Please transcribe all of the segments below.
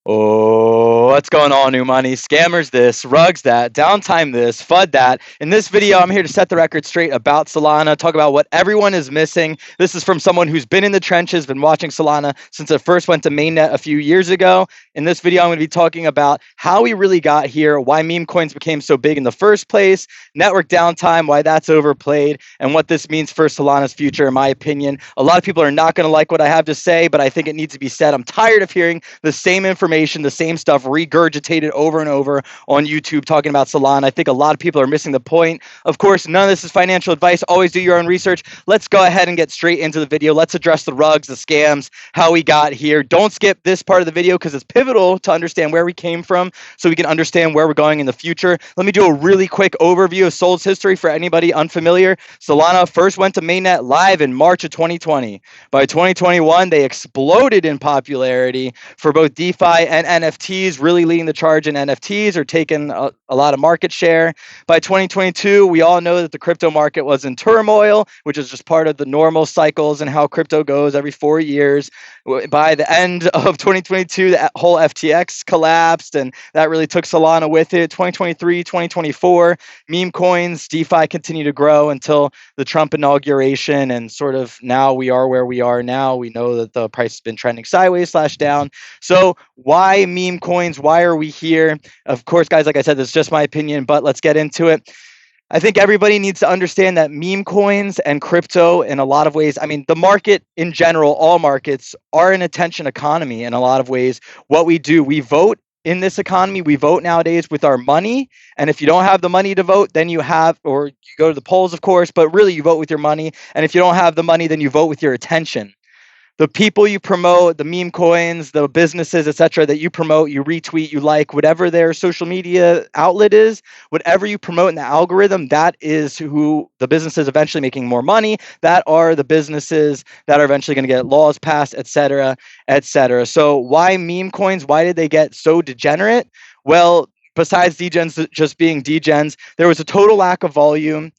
Oh, what's going on, new money? Scammers this, rugs that, downtime this, FUD that. In this video, I'm here to set the record straight about Solana, talk about what everyone is missing. This is from someone who's been in the trenches, been watching Solana since it first went to mainnet a few years ago. In this video, I'm going to be talking about how we really got here, why meme coins became so big in the first place, network downtime, why that's overplayed, and what this means for Solana's future, in my opinion. A lot of people are not going to like what I have to say, but I think it needs to be said. I'm tired of hearing the same information, the same stuff regurgitated over and over on YouTube talking about Solana. I think a lot of people are missing the point. Of course, none of this is financial advice. Always do your own research. Let's go ahead and get straight into the video. Let's address the rugs, the scams, how we got here. Don't skip this part of the video because it's pivotal to understand where we came from so we can understand where we're going in the future. Let me do a really quick overview of Sol's history for anybody unfamiliar. Solana first went to mainnet live in March of 2020. By 2021, they exploded in popularity for both DeFi and NFTs, really leading the charge in NFTs or taking a lot of market share. By 2022, we all know that the crypto market was in turmoil, which is just part of the normal cycles and how crypto goes every 4 years. By the end of 2022, the whole FTX collapsed, and that really took Solana with it. 2023, 2024, meme coins, DeFi continue to grow until the Trump inauguration, and sort of now we are where we are now. We know that the price has been trending sideways / down. So why meme coins? Why are we here? Of course, guys, like I said, this is just my opinion, but let's get into it. I think everybody needs to understand that meme coins and crypto, in a lot of ways, I mean, the market in general, all markets are an attention economy in a lot of ways. What we do, we vote in this economy. We vote nowadays with our money. And if you don't have the money to vote, then you have, or you go to the polls, of course, but really you vote with your money. And if you don't have the money, then you vote with your attention. The people you promote, the meme coins, the businesses, etc., that you promote, you retweet, you like, whatever their social media outlet is, whatever you promote in the algorithm, that is who the businesses eventually making more money. That are the businesses that are eventually going to get laws passed, etc., etc. So why meme coins? Why did they get so degenerate? Well, besides degens just being degens, there was a total lack of volume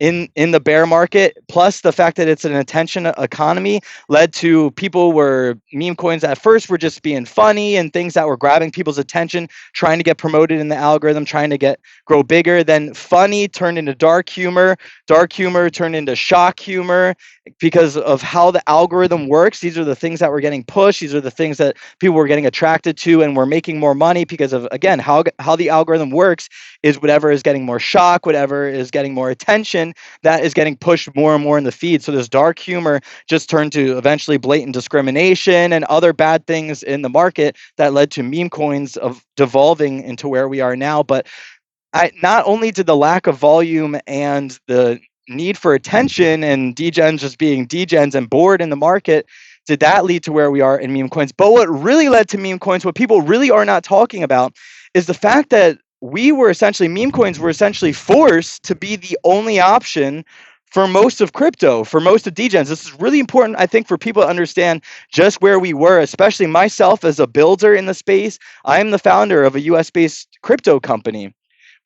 in the bear market, plus the fact that it's an attention economy led to people were meme coins at first were just being funny and things that were grabbing people's attention, trying to get promoted in the algorithm, trying to grow bigger. Then funny turned into dark humor turned into shock humor because of how the algorithm works. These are the things that were getting pushed, these are the things that people were getting attracted to, and were making more money because of, again, how the algorithm works is whatever is getting more shock, whatever is getting more attention, that is getting pushed more and more in the feed. So this dark humor just turned to eventually blatant discrimination and other bad things in the market that led to meme coins of devolving into where we are now. But not only did the lack of volume and the need for attention and degens just being degens and bored in the market, did that lead to where we are in meme coins. But what really led to meme coins, what people really are not talking about, is the fact that meme coins were essentially forced to be the only option for most of crypto, for most of degens. This is really important, I think, for people to understand just where we were, especially myself as a builder in the space. I am the founder of a US-based crypto company.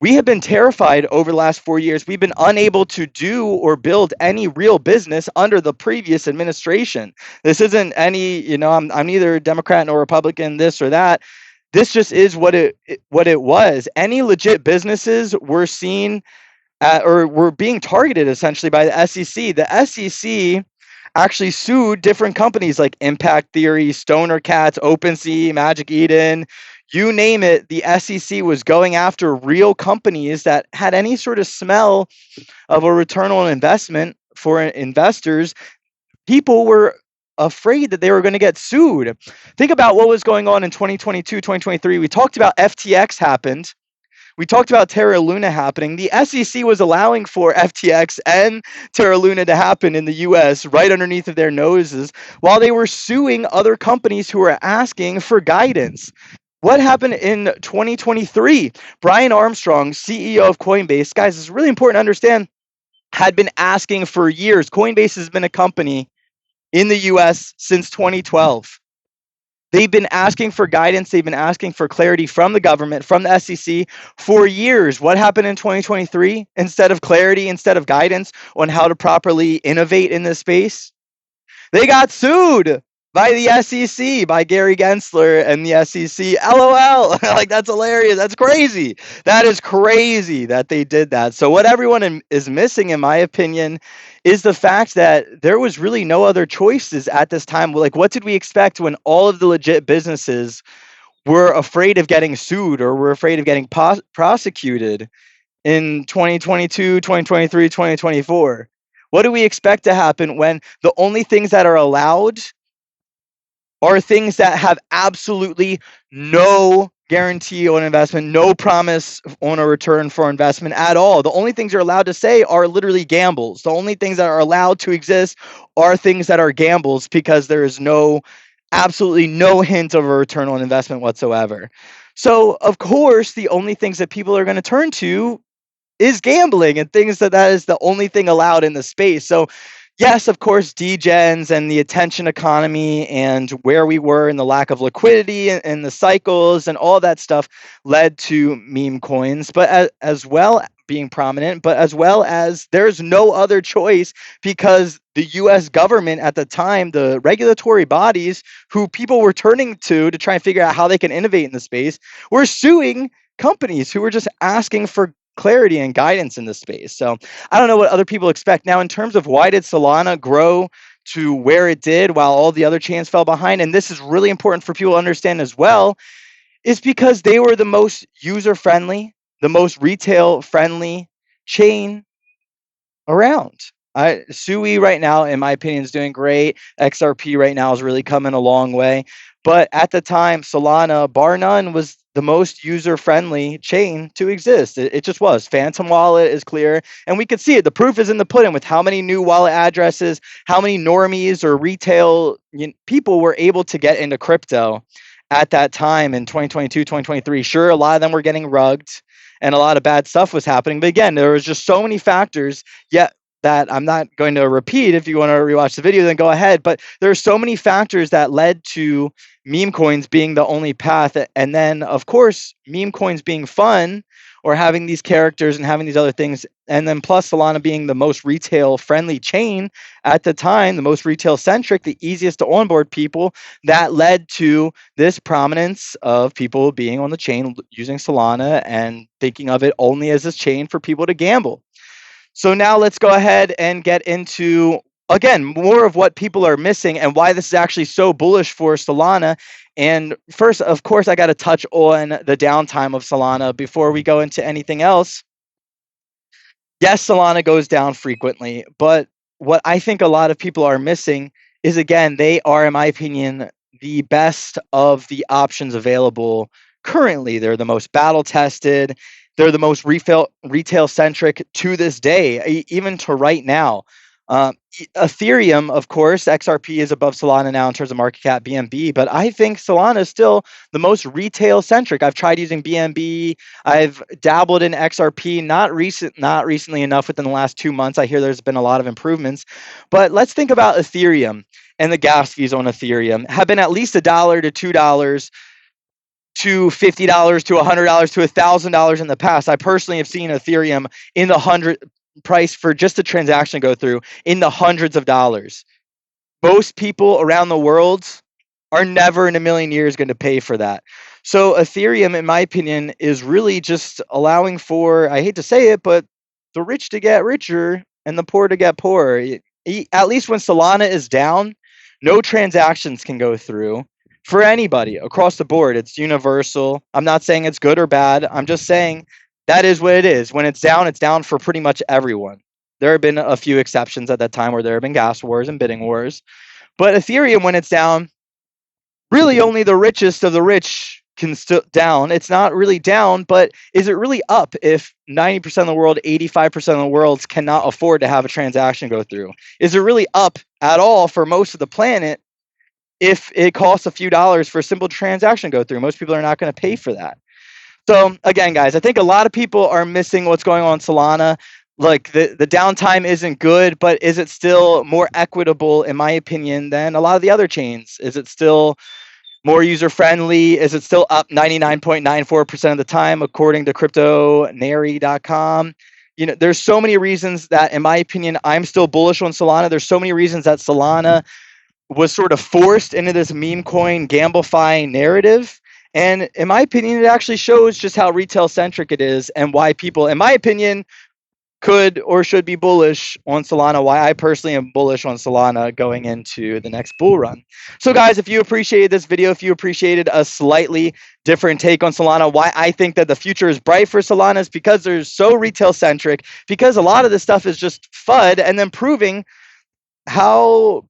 We have been terrified over the last 4 years. We've been unable to do or build any real business under the previous administration. This isn't any, I'm neither Democrat nor Republican, this or that. This just is what it was. Any legit businesses were seen or were being targeted essentially by the SEC. The SEC actually sued different companies like Impact Theory, Stoner Cats, OpenSea, Magic Eden, you name it. The SEC was going after real companies that had any sort of smell of a return on investment for investors. People were afraid that they were going to get sued. Think about what was going on in 2022, 2023. We talked about FTX happened. We talked about Terra Luna happening. The SEC was allowing for FTX and Terra Luna to happen in the US right underneath of their noses while they were suing other companies who were asking for guidance. What happened in 2023? Brian Armstrong, CEO of Coinbase, guys, it's really important to understand, had been asking for years. Coinbase has been a company in the US since 2012. They've been asking for guidance. They've been asking for clarity from the government, from the SEC for years. What happened in 2023? Instead of clarity, instead of guidance on how to properly innovate in this space, they got sued. By the SEC, by Gary Gensler and the SEC. LOL. Like, that's hilarious. That's crazy. That is crazy that they did that. So what everyone is missing, in my opinion, is the fact that there was really no other choices at this time. Like, what did we expect when all of the legit businesses were afraid of getting sued or were afraid of getting prosecuted in 2022, 2023, 2024? What do we expect to happen when the only things that are allowed are things that have absolutely no guarantee on investment, no promise on a return for investment at all? The only things you're allowed to say are literally gambles. The only things that are allowed to exist are things that are gambles, because there is absolutely no hint of a return on investment whatsoever. So, of course, the only things that people are going to turn to is gambling, and things that is the only thing allowed in the space. So yes, of course, degens and the attention economy and where we were and the lack of liquidity and the cycles and all that stuff led to meme coins, but as well being prominent, but as well as there's no other choice, because the US government at the time, the regulatory bodies who people were turning to try and figure out how they can innovate in the space, were suing companies who were just asking for clarity and guidance in this space. So I don't know what other people expect. Now, in terms of why did Solana grow to where it did while all the other chains fell behind, and this is really important for people to understand as well, is because they were the most user-friendly, the most retail-friendly chain around. Sui right now, in my opinion, is doing great. XRP right now is really coming a long way. But at the time, Solana, bar none, was the most user-friendly chain to exist. It just was. Phantom Wallet is clear, and we could see it. The proof is in the pudding with how many new wallet addresses, how many normies or retail people were able to get into crypto at that time in 2022, 2023. Sure, a lot of them were getting rugged and a lot of bad stuff was happening. But again, there was just so many factors, yet that I'm not going to repeat. If you want to rewatch the video, then go ahead. But there are so many factors that led to meme coins being the only path. And then, of course, meme coins being fun, or having these characters and having these other things. And then plus Solana being the most retail friendly chain at the time, the most retail centric, the easiest to onboard people, that led to this prominence of people being on the chain using Solana and thinking of it only as this chain for people to gamble. So now let's go ahead and get into, again, more of what people are missing and why this is actually so bullish for Solana. And first, of course, I got to touch on the downtime of Solana before we go into anything else. Yes, Solana goes down frequently, but what I think a lot of people are missing is, again, they are, in my opinion, the best of the options available currently. They're the most battle tested. They're the most retail centric to this day, even to right now. Ethereum, of course, XRP is above Solana now in terms of market cap, BNB, but I think Solana is still the most retail centric. I've tried using BNB. I've dabbled in XRP, not recently enough within the last 2 months. I hear there's been a lot of improvements, but let's think about Ethereum. And the gas fees on Ethereum have been at least $1 to $2 to $50 to $100 to $1,000 in the past. I personally have seen Ethereum in the price for just a transaction go through in the hundreds of dollars. Most people around the world are never in a million years going to pay for that. So Ethereum, in my opinion, is really just allowing for, I hate to say it, but the rich to get richer and the poor to get poorer. At least when Solana is down, no transactions can go through for anybody across the board. It's universal. I'm not saying it's good or bad. I'm just saying that is what it is. When it's down for pretty much everyone. There have been a few exceptions at that time where there have been gas wars and bidding wars. But Ethereum, when it's down, really only the richest of the rich can still down. It's not really down, but is it really up if 90% of the world, 85% of the world cannot afford to have a transaction go through? Is it really up at all for most of the planet if it costs a few dollars for a simple transaction to go through? Most people are not going to pay for that. So again, guys, I think a lot of people are missing what's going on in Solana. Like the downtime isn't good, but is it still more equitable, in my opinion, than a lot of the other chains? Is it still more user-friendly? Is it still up 99.94% of the time, according to cryptonary.com? There's so many reasons that, in my opinion, I'm still bullish on Solana. There's so many reasons that Solana was sort of forced into this meme coin gamblifying narrative. And in my opinion, it actually shows just how retail centric it is and why people, in my opinion, could or should be bullish on Solana, why I personally am bullish on Solana going into the next bull run. So guys, if you appreciated this video, if you appreciated a slightly different take on Solana, why I think that the future is bright for Solana is because they're so retail centric, because a lot of this stuff is just FUD and then proving how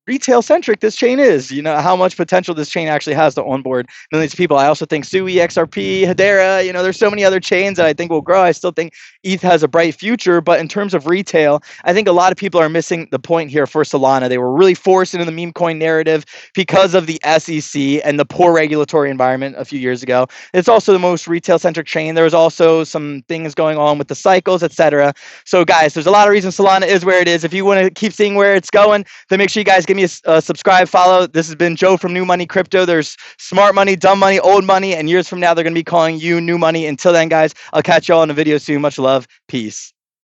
retail centric this chain is, how much potential this chain actually has to onboard millions of people. I also think Sui, XRP, Hedera, there's so many other chains that I think will grow. I still think ETH has a bright future, but in terms of retail, I think a lot of people are missing the point here for Solana. They were really forced into the meme coin narrative because of the SEC and the poor regulatory environment a few years ago. It's also the most retail centric chain. There was also some things going on with the cycles, etc. So guys, there's a lot of reasons Solana is where it is. If you want to keep seeing where it's going, then make sure you guys give me a subscribe, follow. This has been Joe from New Money Crypto. There's smart money, dumb money, old money, and years from now, they're going to be calling you new money. Until then, guys, I'll catch y'all in a video soon. Much love. Peace.